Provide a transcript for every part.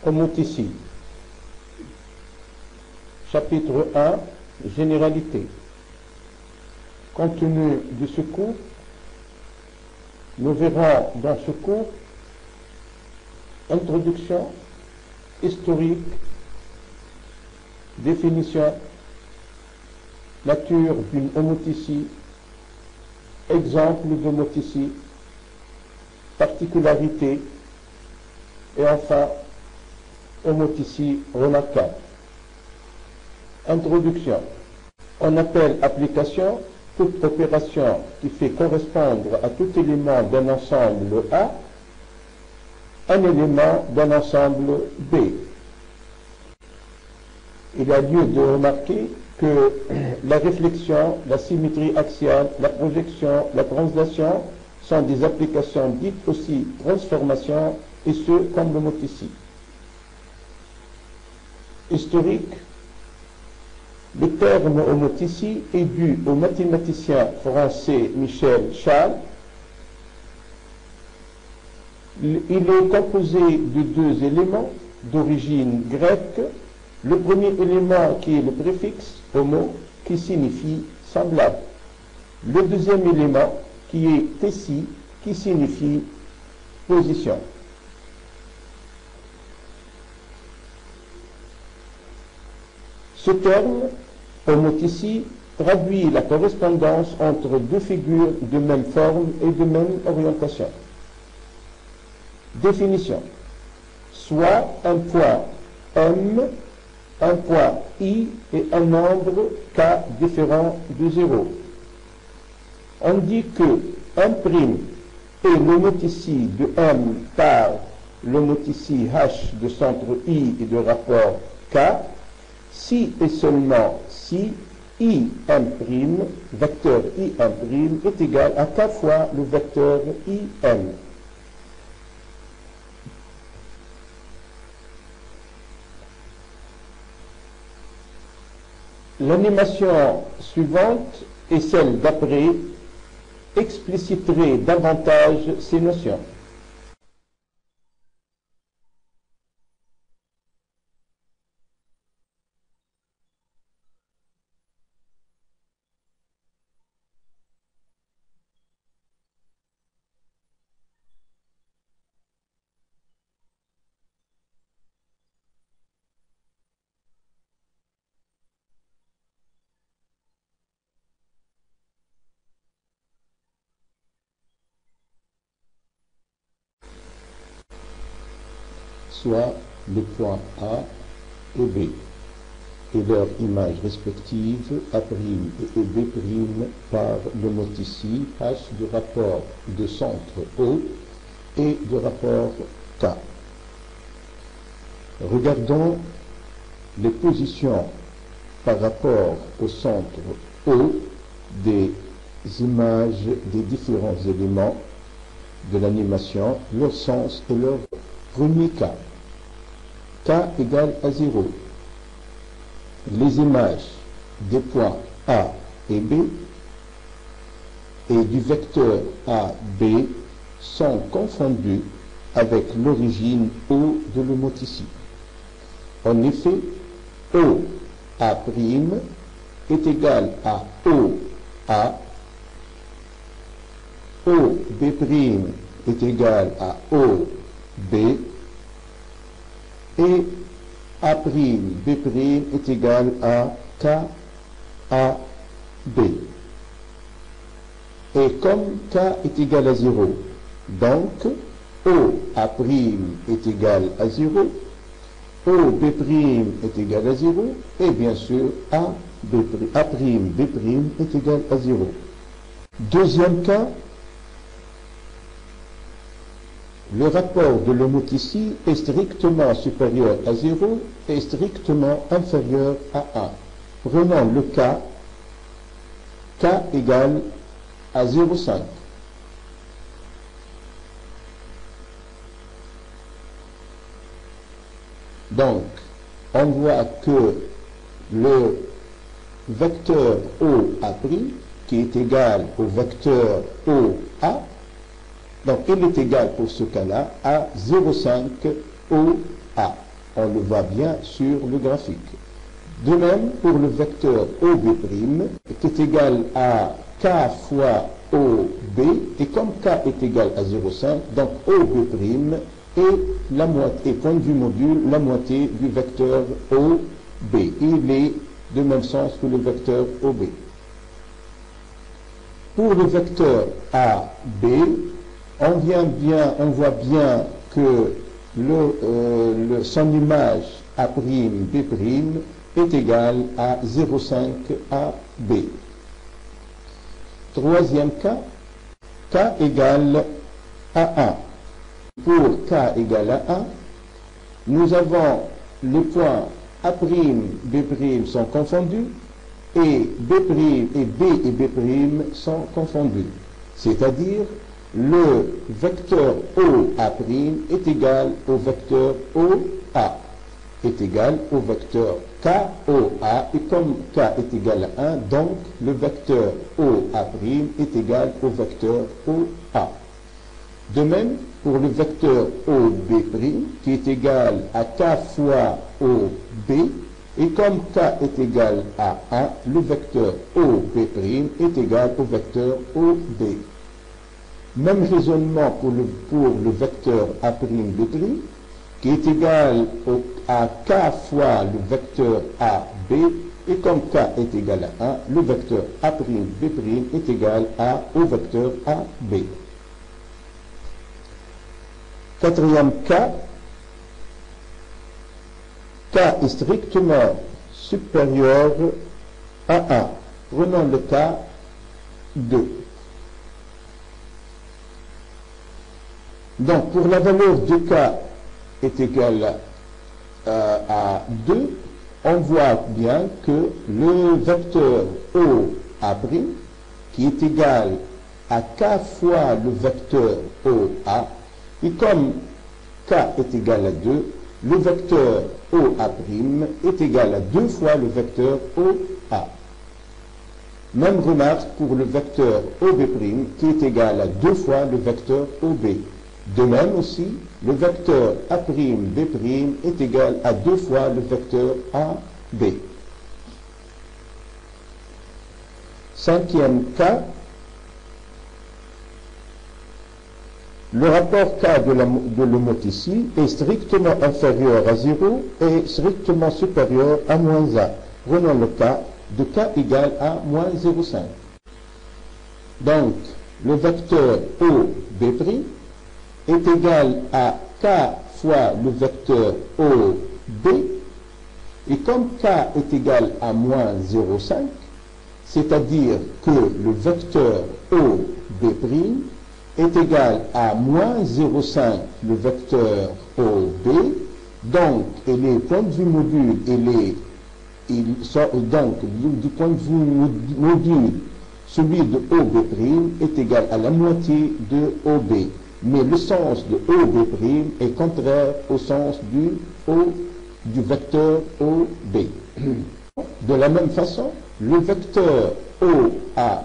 Homoticide. Chapitre 1, Généralité. Contenu de ce cours, nous verrons dans ce cours introduction, historique, définition, nature d'une homoticie, exemple d'homoticie, particularité et enfin homoticie remarquable. Introduction. On appelle application toute opération qui fait correspondre à tout élément d'un ensemble A un élément d'un ensemble B. Il y a lieu de remarquer que la réflexion, la symétrie axiale, la projection, la translation sont des applications dites aussi transformation, et ce comme l'homoticie. Historique. Le terme homoticie est dû au mathématicien français Michel Chasles. Il est composé de deux éléments d'origine grecque. Le premier élément qui est le préfixe homo, qui signifie semblable. Le deuxième élément qui est tessi, qui signifie position. Ce terme, homoticie, traduit la correspondance entre deux figures de même forme et de même orientation. Définition. Soit un point M, un point I et un nombre K différent de 0. On dit que M' est l'homoticie de M par l'homoticie H de centre I et de rapport K, si et seulement si IM', vecteur IM', est égal à K fois le vecteur IM. L'animation suivante et celle d'après expliciterait davantage ces notions. Soit les points A et B, et leurs images respectives A' et B' par l'homoticie H du rapport de centre O et de rapport K. Regardons les positions par rapport au centre O des images des différents éléments de l'animation, leur sens et leur premier cas. K égale à 0. Les images des points A et B et du vecteur AB sont confondues avec l'origine O de l'homoticie. En effet, OA' est égal à OA, OB' est égal à OB, et A'B' est égal à KAB. Et comme K est égal à 0, donc OA' est égal à 0, OB' est égal à 0, et bien sûr A'B' est égal à 0. Deuxième cas, le rapport de l'homoticie est strictement supérieur à 0 et strictement inférieur à 1. Prenons le cas K égale à 0,5. Donc, on voit que le vecteur OA', qui est égal au vecteur OA, donc il est égal pour ce cas-là à 0,5 OA. On le voit bien sur le graphique. De même pour le vecteur OB', qui est égal à K fois OB, et comme K est égal à 0,5, donc OB' est la moitié, point de vue module, la moitié du vecteur OB. Il est de même sens que le vecteur OB. Pour le vecteur AB, on voit bien que son image A'B' est égale à 0,5 AB. Troisième cas, K égale à 1. Pour K égale à 1, nous avons les points A', B' sont confondus et B' et B' sont confondus. C'est-à-dire, le vecteur OA' est égal au vecteur OA, est égal au vecteur KOA, et comme K est égal à 1, donc le vecteur OA' est égal au vecteur OA. De même, pour le vecteur OB', qui est égal à K fois OB, et comme K est égal à 1, le vecteur OB' est égal au vecteur OB. Même raisonnement pour le vecteur A'B', qui est égal à K fois le vecteur AB, et comme K est égal à 1, le vecteur A'B' est égal au vecteur AB. Quatrième cas, K est strictement supérieur à 1. Prenons le cas 2. Donc, pour la valeur de K est égale à 2, on voit bien que le vecteur OA', qui est égal à K fois le vecteur OA, et comme K est égal à 2, le vecteur OA' est égal à 2 fois le vecteur OA. Même remarque pour le vecteur OB', qui est égal à 2 fois le vecteur OB. De même aussi, le vecteur A'B' est égal à 2 fois le vecteur AB. Cinquième cas, le rapport K de l'homothétie est strictement inférieur à 0 et strictement supérieur à moins 1. Prenons le cas de K égale à moins 0,5. Donc, le vecteur OB' est égal à K fois le vecteur OB, et comme K est égal à moins 0,5, c'est-à-dire que le vecteur OB' est égal à moins 0,5 le vecteur OB, donc les points de vue module donc du point de vue module, celui de OB' est égal à la moitié de OB. Mais le sens de OB' est contraire au sens du vecteur OB. De la même façon, le vecteur OA',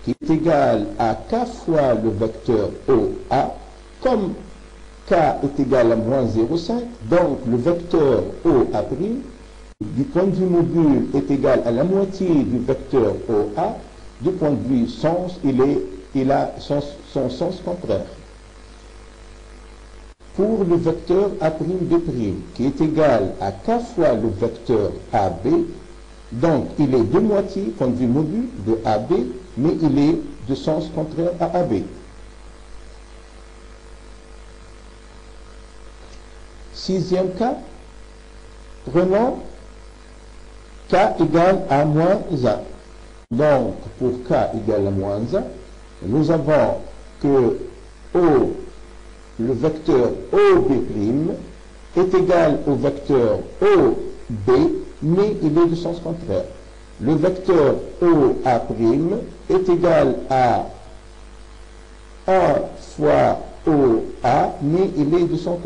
qui est égal à K fois le vecteur OA, comme K est égal à moins 0,5, donc le vecteur OA', du point de vue module, est égal à la moitié du vecteur OA. Du point de vue sens, il a son sens contraire. Pour le vecteur A'B', qui est égal à K fois le vecteur AB, donc il est de moitié, point de vue module, de AB, mais il est de sens contraire à AB. Sixième cas, prenons K égale à moins 1. Donc, pour K égale à moins 1, nous avons que le vecteur OB' est égal au vecteur OB, mais il est de sens contraire. Le vecteur OA' est égal à 1 fois OA, mais il est de sens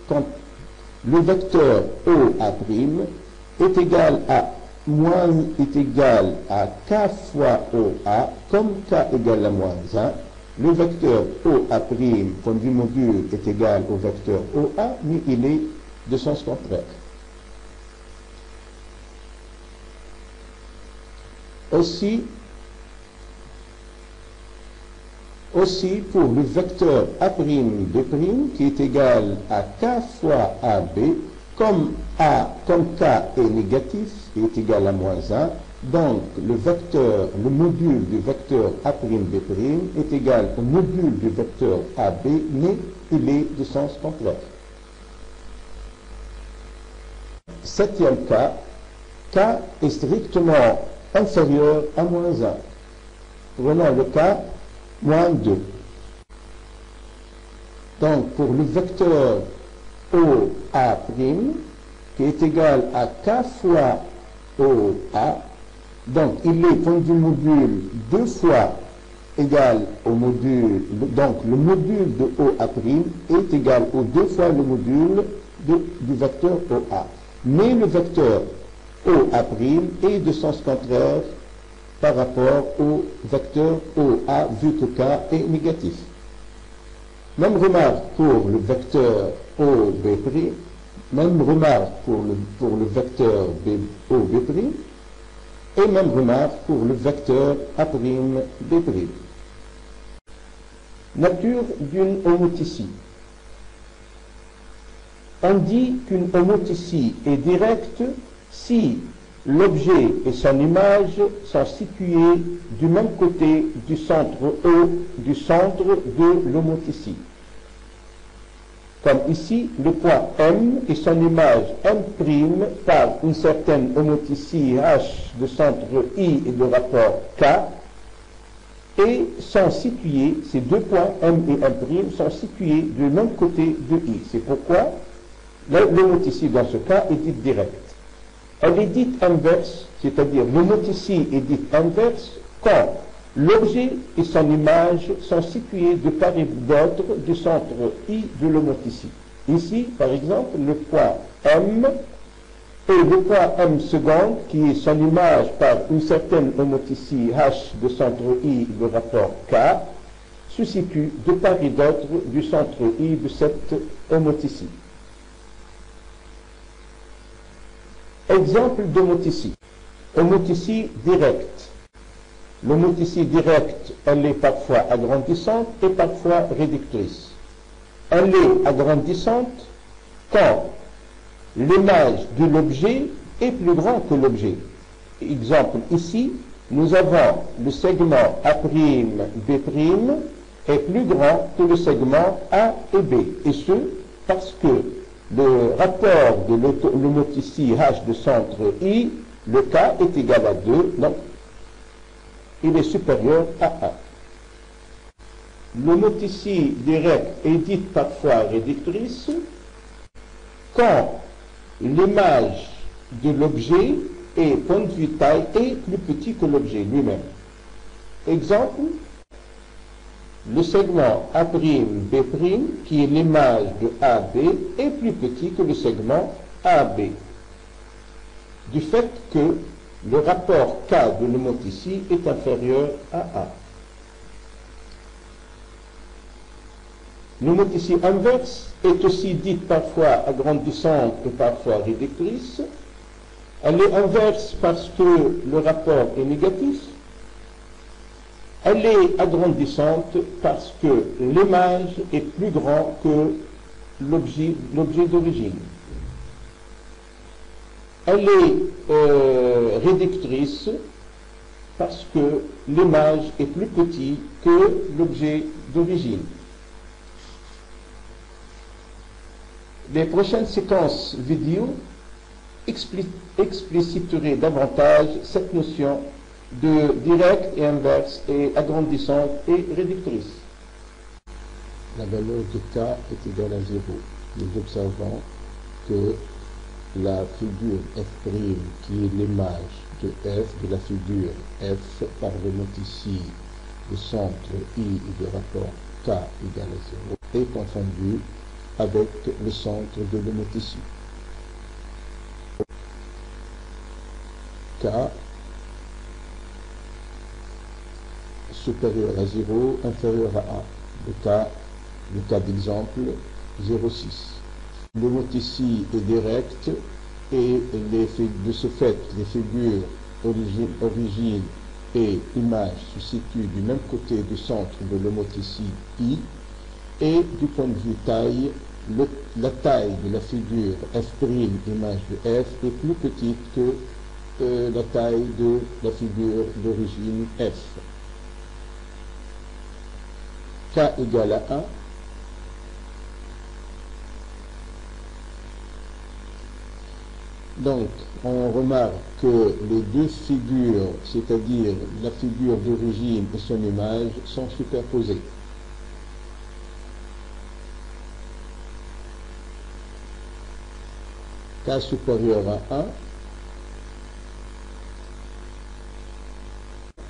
contraire. Le vecteur OA' est égal à K fois OA, comme K égale à moins 1, le vecteur OA', point de vue module, est égal au vecteur OA, mais il est de sens contraire. Aussi pour le vecteur A'B' qui est égal à K fois AB, comme K est négatif et est égal à moins 1, donc le module du vecteur A'B' est égal au module du vecteur AB, mais il est de sens contraire. Septième cas, K est strictement inférieur à moins 1. Prenons le cas moins 2. Donc, pour le vecteur OA', qui est égal à K fois OA, donc il est point du module 2 fois égal au module, donc le module de OA' est égal aux 2 fois le module du vecteur OA. Mais le vecteur OA' est de sens contraire par rapport au vecteur OA vu que K est négatif. Même remarque pour le vecteur OB', même remarque pour le vecteur OB', et même remarque pour le vecteur A'B'. Nature d'une homoticie. On dit qu'une homoticie est directe si l'objet et son image sont situés du même côté du centre O du centre de l'homoticie. Comme ici, le point M et son image M' par une certaine homoticie H de centre I et de rapport K et sont situés, ces deux points M et M' sont situés du même côté de I. C'est pourquoi l'homoticie dans ce cas est dite directe. Elle est dite inverse, c'est-à-dire l'homoticie est dite inverse quand l'objet et son image sont situés de part et d'autre du centre I de l'homoticie. Ici, par exemple, le point M et le point M seconde, qui est son image par une certaine homoticie H de centre I de rapport K, se situent de part et d'autre du centre I de cette homoticie. Exemple d'homoticie. Homoticie directe. L'homoticie directe, elle est parfois agrandissante et parfois réductrice. Elle est agrandissante quand l'image de l'objet est plus grand que l'objet. Exemple ici, nous avons le segment A'B' est plus grand que le segment A et B. Et ce, parce que le rapport de l'homoticie H de centre I, le K est égal à 2, donc il est supérieur à 1. L'homoticie directe est dite parfois réductrice quand l'image de l'objet et point de vue taille est plus petit que l'objet lui-même. Exemple, le segment A'B', qui est l'image de AB, est plus petit que le segment AB, du fait que le rapport K de l'homoticie est inférieur à 1. L'homoticie inverse est aussi dite parfois agrandissante et parfois réductrice. Elle est inverse parce que le rapport est négatif. Elle est agrandissante parce que l'image est plus grand que l'objet d'origine. Elle est réductrice parce que l'image est plus petite que l'objet d'origine. Les prochaines séquences vidéo expliciteraient davantage cette notion de direct et inverse et agrandissante et réductrice. La valeur de K est égale à 0. Nous observons que la figure F', qui est l'image de F, de la figure F par l'homoticie de centre I et de rapport K égale à 0, est confondue avec le centre de l'homoticie. K supérieur à 0, inférieur à 1. Le cas d'exemple 0,6. Le mot ici est direct et de ce fait, les figures origine et image se situent du même côté du centre de le mot ici I, et du point de vue taille, la taille de la figure F', image de F, est plus petite que la taille de la figure d'origine F. K égale à 1. Donc, on remarque que les deux figures, c'est-à-dire la figure d'origine et son image, sont superposées. K supérieur à 1,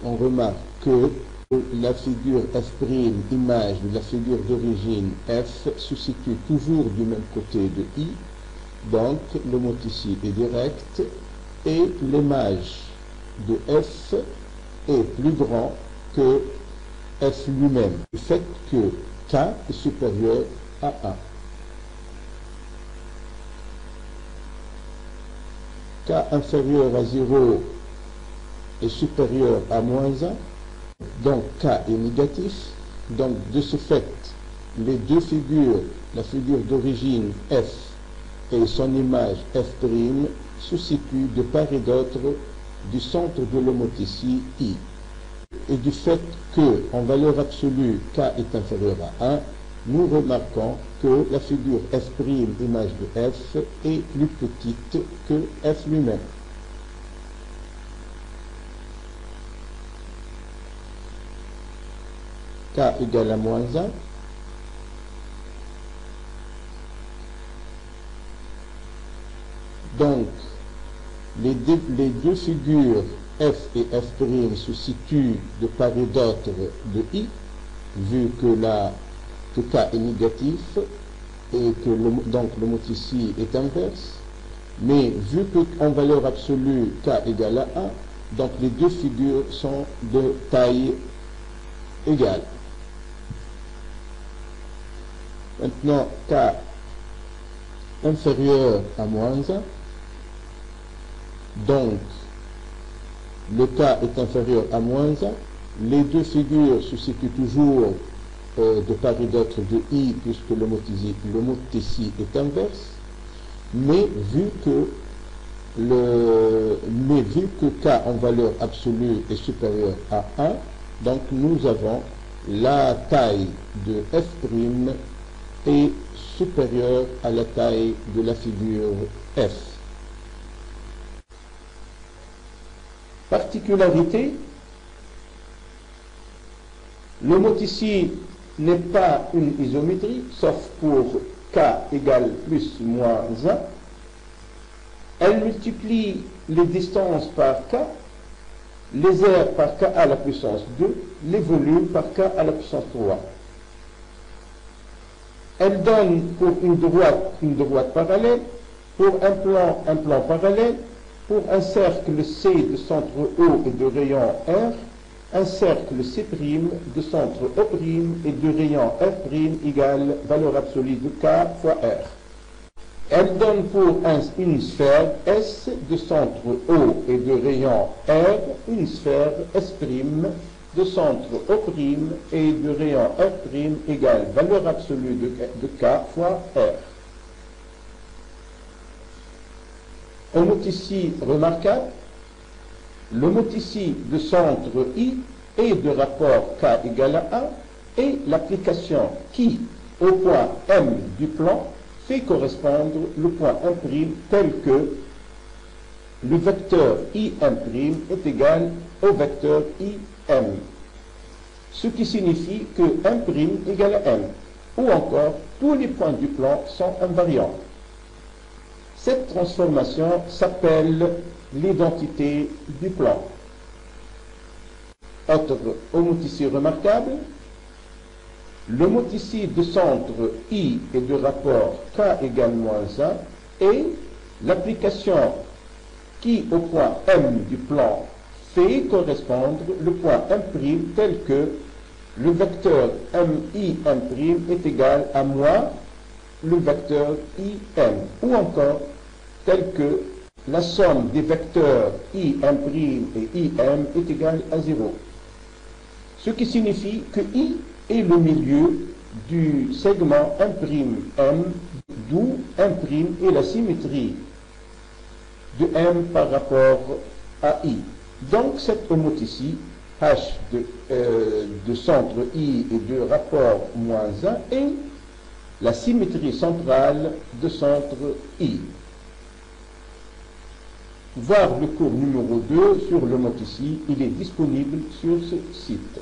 on remarque que la figure F', image de la figure d'origine F, se situe toujours du même côté de I. Donc, le mot ici est direct et l'image de F est plus grand que F lui-même, du fait que K est supérieur à 1. K inférieur à 0 est supérieur à moins 1, donc K est négatif. Donc, de ce fait, les deux figures, la figure d'origine F et son image F' se situent de part et d'autre du centre de le mot ici I. Et du fait que, en valeur absolue, K est inférieur à 1, nous remarquons que la figure F', image de F, est plus petite que F lui-même. K égale à moins 1. Donc, les deux figures F et F' se situent de part et d'autre de I, vu que K est négatif et que donc le mot ici est inverse. Mais vu qu'en valeur absolue K égale à 1, donc les deux figures sont de taille égale. Maintenant, K inférieur à moins 1. Donc, le K est inférieur à moins 1. Les deux figures se situent toujours de part et d'autre de I, puisque le mot ici est inverse. Mais vu que K en valeur absolue est supérieur à 1, donc nous avons la taille de F' est supérieure à la taille de la figure F. Particularité, le mot ici n'est pas une isométrie, sauf pour K égale plus moins 1. Elle multiplie les distances par K, les aires par K à la puissance 2, les volumes par K à la puissance 3. Elle donne pour une droite parallèle, pour un plan parallèle, pour un cercle C de centre O et de rayon R, un cercle C' de centre O' et de rayon R' égale valeur absolue de K fois R. Elle donne pour une sphère S de centre O et de rayon R, une sphère S' de centre O' et de rayon R' égale valeur absolue de K fois R. Un mot ici remarquable, le mot ici de centre I et de rapport K égale à 1 et l'application qui, au point M du plan, fait correspondre le point M' tel que le vecteur IM' est égal au vecteur IM. Ce qui signifie que M' égale à M, ou encore tous les points du plan sont invariants. Cette transformation s'appelle l'identité du plan. Autre mot ici remarquable, le mot ici de centre I et de rapport K égale moins 1 et l'application qui au point M du plan fait correspondre le point M' tel que le vecteur MIM' est égal à moins le vecteur IM, ou encore tel que la somme des vecteurs IM' et IM est égale à 0. Ce qui signifie que I est le milieu du segment M'M, d'où M' est la symétrie de M par rapport à I. Donc cette homothétie H de centre I et de rapport -1 est la symétrie centrale de centre I. Voir le cours numéro 2 sur l'homothétie, il est disponible sur ce site.